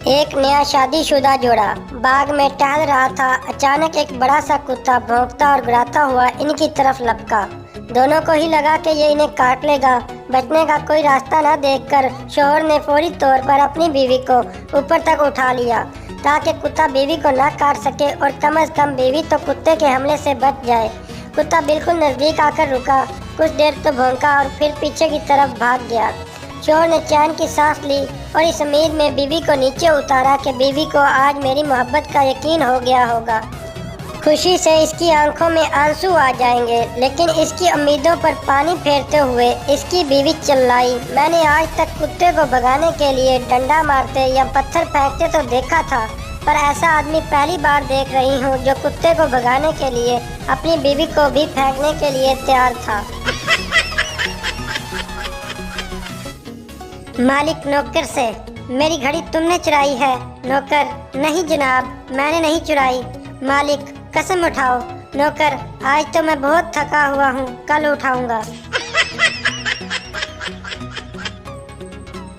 एक नया शादीशुदा जोड़ा बाग में टहल रहा था। अचानक एक बड़ा सा कुत्ता भौंकता और गिराता हुआ इनकी तरफ लपका। दोनों को ही लगा कि ये इन्हें काट लेगा। बचने का कोई रास्ता न देखकर शौहर ने फौरी तौर पर अपनी बीवी को ऊपर तक उठा लिया ताकि कुत्ता बीवी को न काट सके और कम से कम बीवी तो कुत्ते के हमले से बच जाए। कुत्ता बिल्कुल नज़दीक आकर रुका, कुछ देर तो भौंका और फिर पीछे की तरफ भाग गया। शौहर ने चैन की सांस ली और इस उम्मीद में बीवी को नीचे उतारा कि बीवी को आज मेरी मोहब्बत का यकीन हो गया होगा। खुशी से इसकी आंखों में आंसू आ जाएंगे, लेकिन इसकी उम्मीदों पर पानी फेरते हुए इसकी बीवी चिल्लाई, मैंने आज तक कुत्ते को भगाने के लिए डंडा मारते या पत्थर फेंकते तो देखा था, पर ऐसा आदमी पहली बार देख रही हूँ जो कुत्ते को भगाने के लिए अपनी बीवी को भी फेंकने के लिए तैयार था। मालिक नौकर से, मेरी घड़ी तुमने चुराई है। नौकर, नहीं जनाब, मैंने नहीं चुराई। मालिक, कसम उठाओ। नौकर, आज तो मैं बहुत थका हुआ हूँ, कल उठाऊंगा।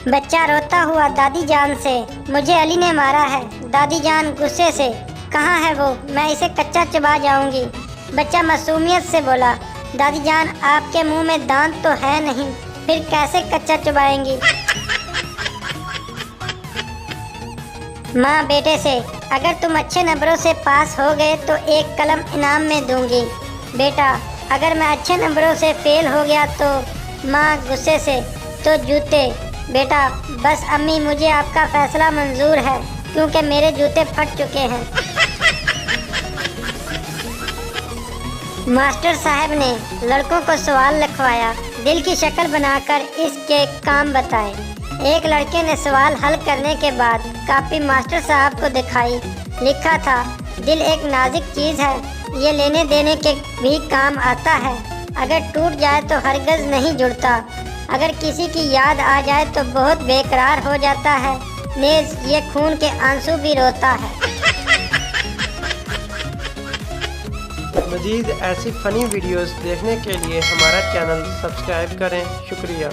बच्चा रोता हुआ दादी जान से, मुझे अली ने मारा है। दादी जान गुस्से से, कहाँ है वो, मैं इसे कच्चा चबा जाऊंगी। बच्चा मासूमियत से बोला, दादी जान आपके मुंह में दांत तो है नहीं, फिर कैसे कच्चा चबाएंगी। माँ बेटे से, अगर तुम अच्छे नंबरों से पास हो गए तो एक कलम इनाम में दूंगी। बेटा, अगर मैं अच्छे नंबरों से फेल हो गया तो। माँ गुस्से से, तो जूते। बेटा, बस अम्मी मुझे आपका फैसला मंजूर है क्योंकि मेरे जूते फट चुके हैं। मास्टर साहब ने लड़कों को सवाल लिखवाया, दिल की शक्ल बनाकर इसके काम बताए। एक लड़के ने सवाल हल करने के बाद कॉपी मास्टर साहब को दिखाई। लिखा था, दिल एक नाजुक चीज़ है, ये लेने देने के भी काम आता है। अगर टूट जाए तो हरगिज़ नहीं जुड़ता, अगर किसी की याद आ जाए तो बहुत बेकरार हो जाता है। नेज़ ये खून के आंसू भी रोता है। मज़ीद ऐसी फ़नी वीडियोस देखने के लिए हमारा चैनल सब्सक्राइब करें। शुक्रिया।